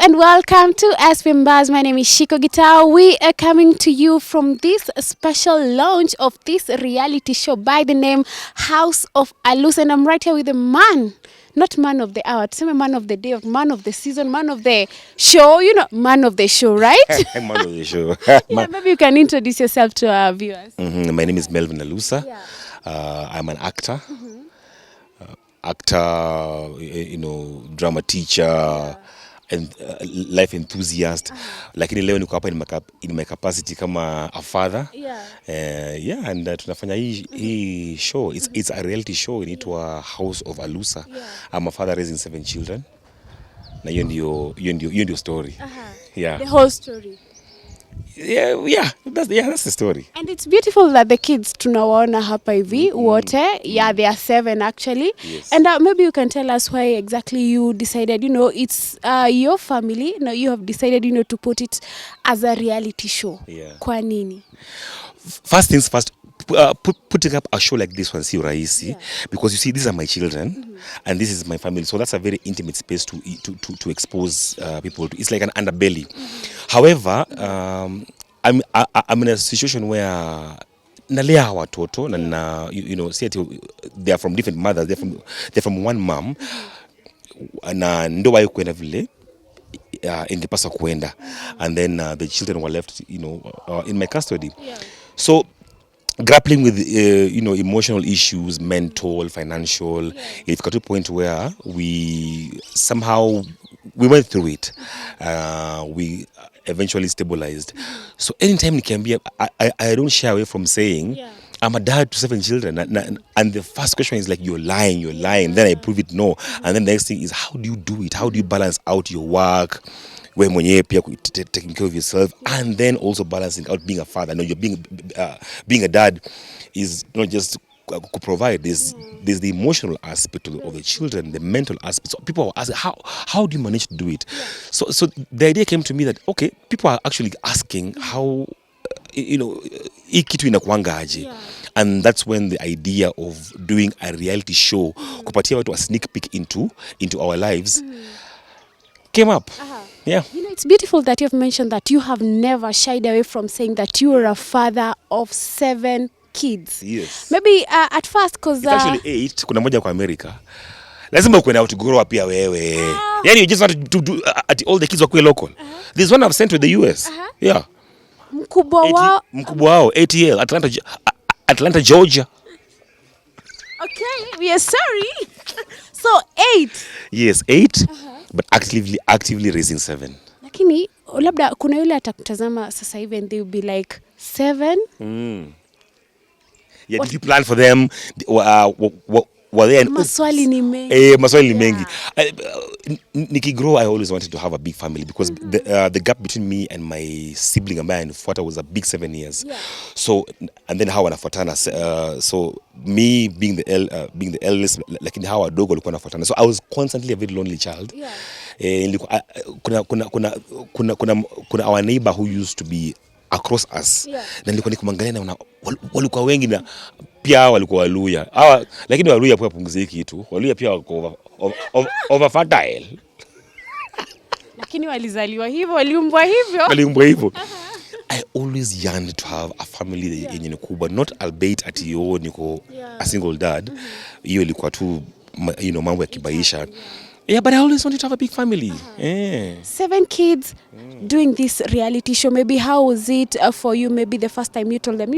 and welcome to SPM Buzz. My name is Shiko Guitar. We are coming to you from this special launch of this reality show by the name House of Alusa. And I'm right here with a man, not man of the hour, same man of the day, of man of the season, man of the show, man of the show, right? Man of the show. Maybe you can introduce yourself to our viewers. My name is Melvin Alusa. Yeah. I'm an actor. Actor, drama teacher, and life enthusiast. Lakini leo niko hapa in my capacity kama a father. And tunafanya hii show. It's a reality show inaitwa House of Alusa. I'm a father raising 7 children. Na hiyo ndio story. The whole story. Yeah, that's the story. And it's beautiful that the kids tunawaona hapa hivi wote. Yeah, they are 7 actually. Yes. And maybe you can tell us why exactly you decided, it's your family. Now you have decided, to put it as a reality show. Yeah. Kwa nini? First things first, putting up a show like this one, si rahisi, because you see, these are my children, and this is my family, so that's a very intimate space to expose people to. It's like an underbelly. However, I'm in a situation where nalea watoto na see they are from different mothers, they're from one mom, na ndo wayo kwenda vile ingepaswa kuenda, and then the children were left in my custody. So grappling with emotional issues, mental, financial, it got to a point where we went through it. We eventually stabilized. So anytime I don't shy away from saying I'm a dad to 7 children, and the first question is like, you're lying. Then I prove it no, and then the next thing is, how do you do it? How do you balance out your work, where mwenyewe pia taking care of yourself, and then also balancing out being a father? No, you're being a dad is not just to provide. There's the emotional aspect of the children, the mental aspect. So people are asking, how do you manage to do it? So the idea came to me that, okay, people are actually asking how hii kitu inakuanga aje. And that's when the idea of doing a reality show, kupatia watu a sneak peek into our lives, came up. Yeah. It's beautiful that you've mentioned that you have never shied away from saying that you are a father of 7 kids. Yes. Maybe at first, because it's actually 8. Kuna moja kwa America. Lazima ukwenda out to grow up pia wewe. Yani you just want to do all the kids wakue local. This one I've sent to the US. Yeah. Mkubwa wao ATL, Atlanta, Georgia. Okay, we are sorry. So 8. Yes, 8. But actively raising 7. Lakini labda kuna yule atakutazama sasa hivi and they will be like 7. Yeah, did you plan for them? Were they maswali ni mengi. Maswali ni mengi. Nikigrow, I always wanted to have a big family, because the gap between me and my sibling ambaye anifuata was a big 7 years. So, and then how wanafuatana, so me being the eldest, lakini how wadogo walikuwa wanafuatana. So I was constantly a very lonely child. Kuna our neighbor who used to be across us. Na nilikuwa nikumwangalia na walikuwa wengi, na pia walikuwa Waluya. Lakini Waluya pia punguze kitu. Waluya pia wako over fertile. Lakini walizaliwa hivyo, waliumbwa hivyo. I always yearned to have a family yenye ni kubwa, not albeit ati niko a single dad. Hiyo ilikuwa tu mambo ya kibaisha. Yeah, but I always wanted to have a big family. 7 kids doing this reality show. Maybe how was it for you? Maybe the first time you told them,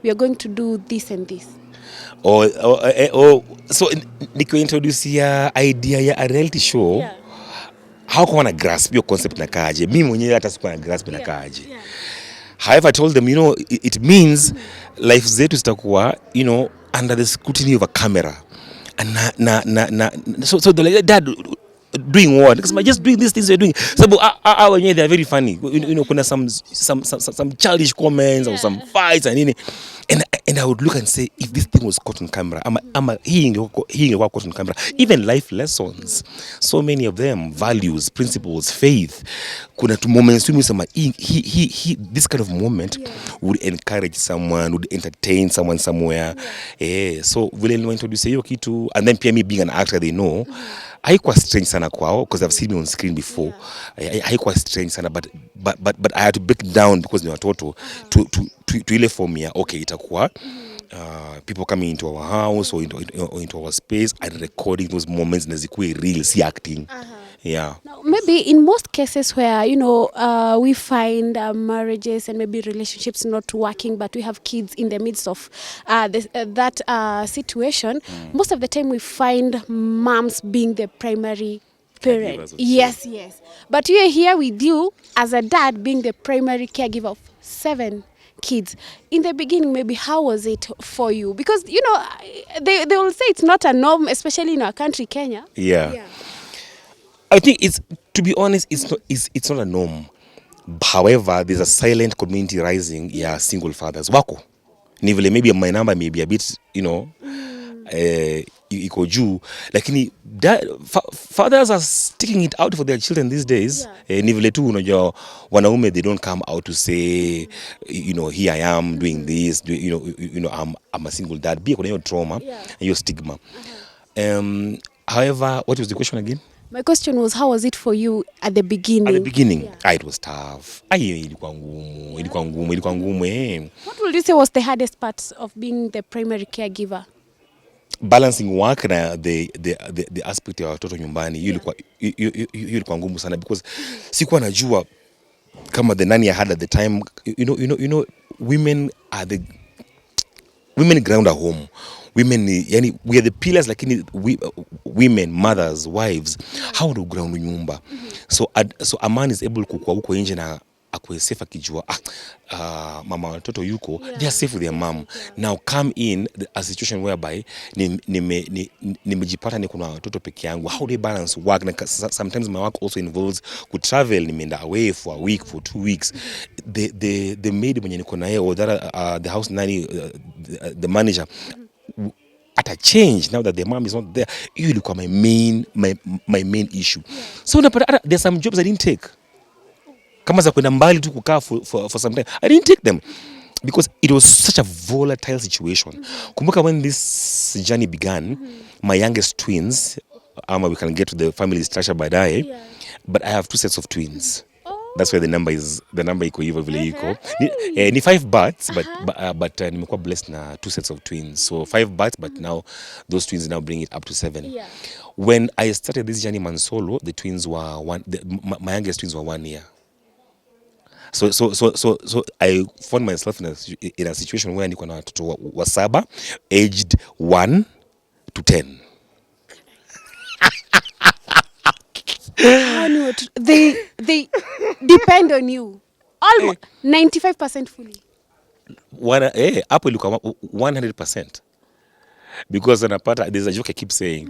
we are going to do this and this. So niko introduce ya idea ya a reality show. How can I grasp your concept na kaje? Mimi mwenyewe hata sikuwa na grasp na kaje. However, I told them, it means life zetu zitakuwa, under the scrutiny of a camera. So they're like, Dad, doing what? Because just doing these things you're doing. So they're very funny. Kuna some childish comments or some fights and I would look and say, if this thing was caught on camera, he ingekuwa caught on camera. Even life lessons, so many of them, values, principles, faith. Kuna two moments when this kind of moment would encourage someone, would entertain someone somewhere. So vile introduce hiyo kitu, and then pia me being an actor, they know haikuwa strange sana kwao because I've seen me on screen before. Haikuwa strange sana but I had to break down because ni watoto to ile form ya okay itakuwa people coming into our house or into our space and recording those moments na zikuwe real, si acting. Yeah. Now, maybe in most cases where we find marriages and maybe relationships not working, but we have kids in the midst of that situation, most of the time we find moms being the primary parent. Yes. But we are here with you as a dad being the primary caregiver of 7 kids. In the beginning, maybe how was it for you? Because they will say it's not a norm, especially in our country, Kenya. Yeah. I think to be honest, it's not a norm. However, there's a silent community rising. Yeah, single fathers wako ni vile maybe my number may be a bit iko juu, lakini fathers are sticking it out for their children these days. Ni vile tu unajua wanaume they don't come out to say here I am doing this, I'm a single dad. Pia kuna hiyo trauma, hiyo stigma. However, what was the question again? My question was, how was it for you at the beginning? At the beginning, it was tough. Ilikuwa ngumu. What would you say was the hardest part of being the primary caregiver? Balancing work na the aspect ya watoto nyumbani. Hiyo ilikuwa ngumu sana because sikuwa najua kama the nanny I had at the time, women ground a home. Women, yani we are the pillars, lakini women, mothers, wives, how do ground nyumba? So a man is able kukua huko nje na akue safe akijua mama watoto yuko, they are safe with their mom. Now come in a situation whereby nimejipata ni kuna watoto peke yangu. How do I balance work? Sometimes my work also involves ku travel, nimeenda away for a week, for 2 weeks. The maid mwenye niko naye or the house nanny, the manager, at a change now that the mom is not there. You look at my main issue. So there's some jobs I didn't take. Kama za kwenda mbali tu kukaa for some time, I didn't take them because it was such a volatile situation. Kumbuka when this journey began, my youngest twins, we can get to the family structure baadaye, but I have 2 sets of twins. That's where the number iko hivyo vile iko. Ni 5 births but nimekuwa blessed na 2 sets of twins. So 5 births but now those twins now bring it up to 7. When I started this journey Mansolo, the twins were my youngest twins were 1 year. So I found myself in a situation where niko na watoto wa 7 aged 1 to 10. They depend on you almost 95% fully. Hapo ilikuwa 100%. Because anapata, there's a joke I keep saying,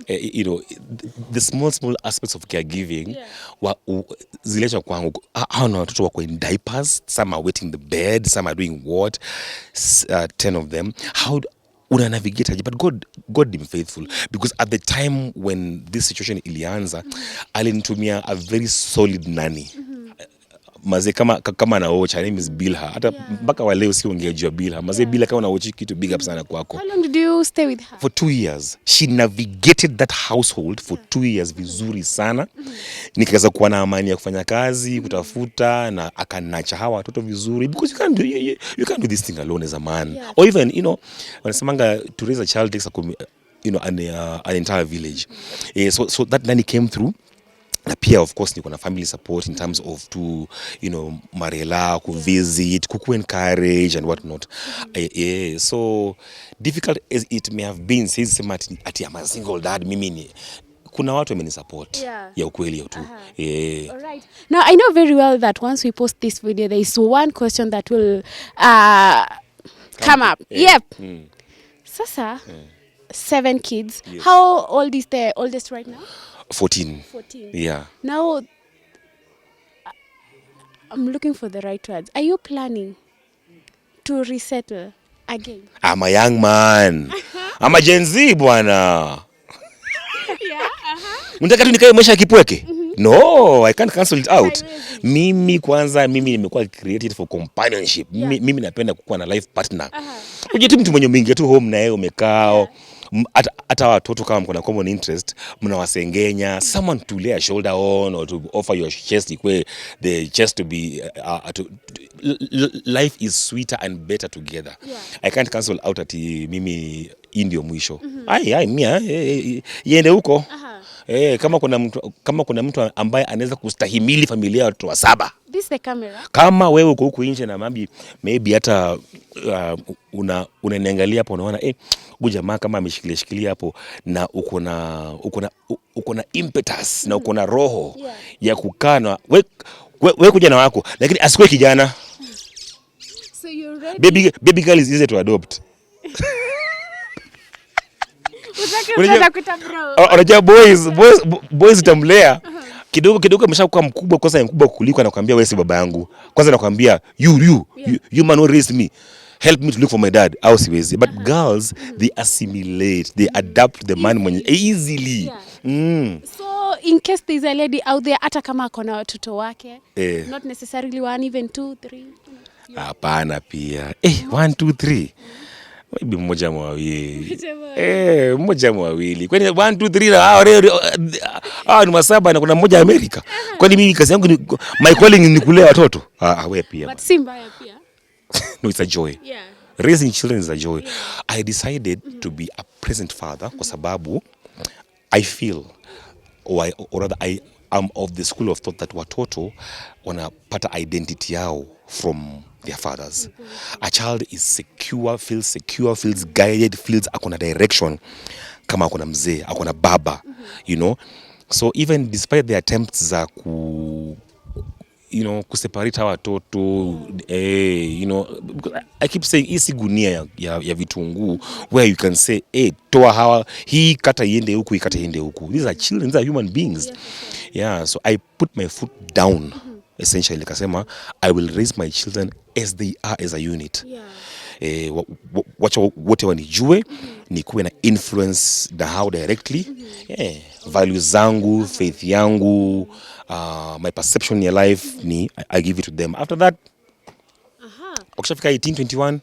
the small aspects of caregiving, zilecha kwangu, hao na watoto wako in diapers, some are wetting the bed, some are doing what, 10 of them. How una navigate? But God been faithful, because at the time when this situation ilianza, alinitumia a very solid nanny. Maze kama na watch, her name is Bilha. Hata mpaka wa leo siongea juu ya Bilha. Maze Bilha kama na watch kitu, big up sana kwako. How long did you stay with her? For 2 years. She navigated that household for 2 years vizuri sana. Nikaweza kuwa na amani ya kufanya kazi, kutafuta, na akanacha hawa watoto vizuri, because you can't do this thing alone as a man. Or even, wanasemanga to raise a child takes an entire village. So that nanny came through. Na pia of course niko na family support in terms of to marela, ku visit, ku encourage and what not. So difficult as it may have been, says sema ati I'm a single dad, mimi ni kuna watu wameni support ya ukweli tu. All right. Now I know very well that once we post this video there is one question that will come up. Yep. Sasa 7 kids. Yes. How old is the oldest right now? 14. Yeah. Now, I'm looking for the right words. Are you planning to resettle again? I'm a young man. I'm a Gen Z, bwana. Unataka tu nikae maisha ya kipweke? No, I can't cancel it out. Mimi nimekuwa created for companionship. Mimi napenda kukuwa na life partner. Uje tu mtu mwenye mwingia tu home na yeye umekaa. hata watoto kama mko na common interest mnawasengenya, someone to lay a shoulder on or to offer your chest ikwe the chest to be life is sweeter and better together. I can't cancel out ati mimi hii ndio mwisho. Ai mia iende huko. Kama kuna mtu ambaye anaweza kustahimili familia ya watu wa 7. This the camera. Kama wewe uko huku nje na maybe hata unaniangalia hapo unaona huyu jamaa kama ameshikilia hapo na uko na impetus na uko na roho ya kukana wewe kuja na wako, lakini asikuwe kijana. So you ready? Baby girl is easy to adopt. Unajua boys tamlea kidogo ameshakuwa mkubwa, kwanza mkubwa kuliko, anakuambia wewe si baba yangu. Kwanza anakuambia you man who raised me, help me to look for my dad. Au siwezi. But girls they assimilate, they adapt the man mwenye easily. So in case there is a lady out there hata kama akona watoto wake, not necessarily 1, even 2, 3. Hapana pia 1 2 3 maybe mmoja mwawili. Mmoja mwawili. Kwani 1 2 3 ni masaba na kuna mmoja Amerika. Kwani mimi kazi yangu ni my calling ni kulea watoto? Wewe pia. But si mbaya pia. No, it's a joy. Raising children is a joy. I decided to be a present father kwa sababu I feel or rather I am of the school of thought that watoto wanapata identity yao from their fathers. A child is secure, feels guided, feels akona direction kama akona mzee, akona baba, you know. So even despite the attempts za kuseparate watoto, I keep saying isi gunia ya vitunguu where you can say toa hawa hii kata iende huku, ikata iende huku. These are children, these are human beings. So I put my foot down. Essentially nikasema I will raise my children as they are as a unit. Wacha wote wanijue, nikuwe na influence na how directly values zangu, faith yangu, my perception in life ni I give it to them. After that ukishafika 18 21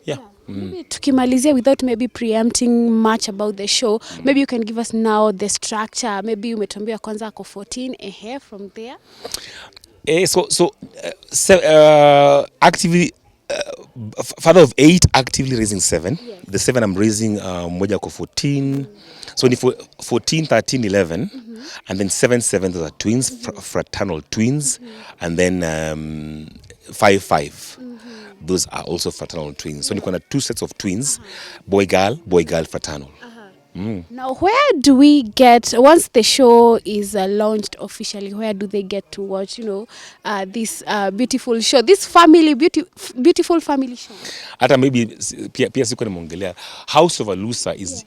Maybe tukimalizia without maybe preempting much about the show, maybe you can give us now the structure. Maybe umetuambia kwanza ako 14 from there. Actively father of 8, actively raising 7. The 7 I'm raising mmoja kwa 14. So ni 14 13 11 and then 7 those are twins, fraternal twins, and then 5 those are also fraternal twins. So niko na 2 sets of twins, boy girl fraternal. Now, where do we get, once the show is launched officially, where do they get to watch, this beautiful show, this beautiful family show? Hata maybe pia siku nimeongelea House of Alusa is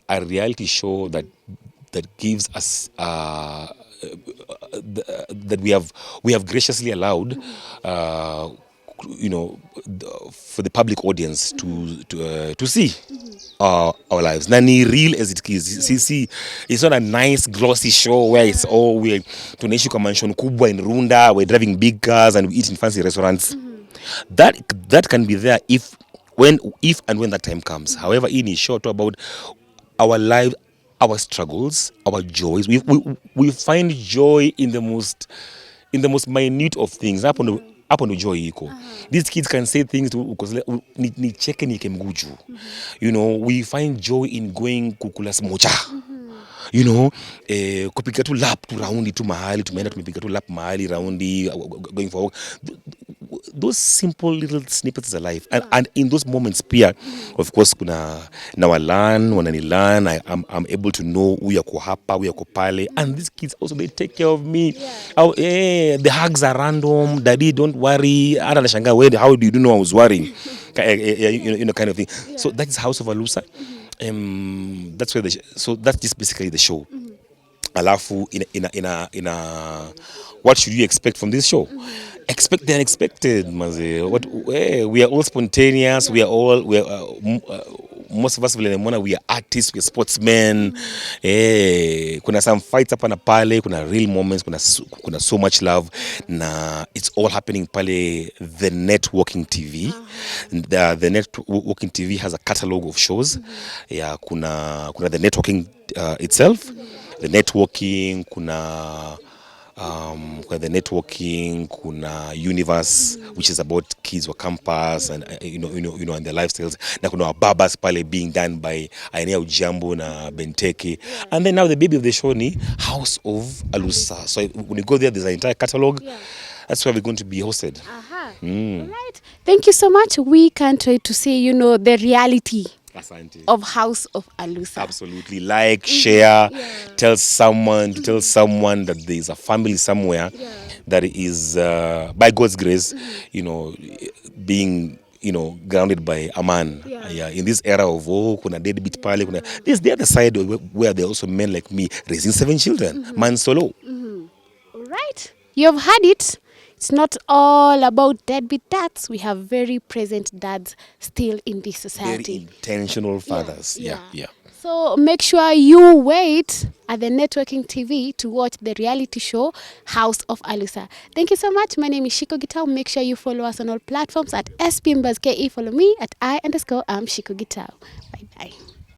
a reality show that gives us that we have graciously allowed for the public audience to see our lives. Nani real as it is. See, it's not a nice glossy show where it's all tunaishi kwa mansion kubwa in Runda, we're driving big cars and we eat in fancy restaurants. That can be there if and when that time comes. However, in is short about our life, our struggles, our joys. We find joy in the most minute of things. Hapo ndo joy iko. These kids can say things ni cheke ni kemguju. We find joy in going kukula smocha. Kupiga tu lap tu raundi tu mahali, tumeenda tumepiga tu lap mahali raundi, going for walk. Those simple little snippets of life, and in those moments pia of course kuna na wananilearn, I'm able to know who yako hapa, who yako pale, and these kids also they take care of me. The hugs are random, daddy don't worry, hata nashangaa how do you know I was worrying? Kind of thing. So that is House of Alusa. That's where so that's just basically the show. Alafu in a what should you expect from this show? Expect the unexpected, maze. We are all spontaneous. We are most of us vile nimeona we are artists, we are sportsmen. Kuna some fights hapa na pale, kuna real moments, kuna so much love, na it's all happening pale the Networking TV. The Networking TV has a catalog of shows. Yeah, kuna the Networking itself, the Networking, kuna the Networking, kuna Universe, which is about kids wa campus and and their lifestyles. Na kuna wababas pale being done by Ainea Ujambo na Benteke. And then now the baby of the show ni House of Alusa. So when you go there, there's an entire catalog. That's where we're going to be hosted. All right. Thank you so much. We can't wait to see, the reality of House of Alusa. Absolutely. Like, share, tell someone that there is a family somewhere that is, by God's grace, being, grounded by a man. In this era of, kuna deadbeat pale, there's the other side where there are also men like me raising 7 children, man solo. All right. You've had it. It's not all about deadbeat dads. We have very present dads still in this society. Very intentional fathers. Yeah. So make sure you wait at the Networking TV to watch the reality show House of Alusa. Thank you so much. My name is Shiko Gitau. Make sure you follow us on all platforms at SPMBuzzKE. Follow me at I_am Shiko Gitau. Bye-bye.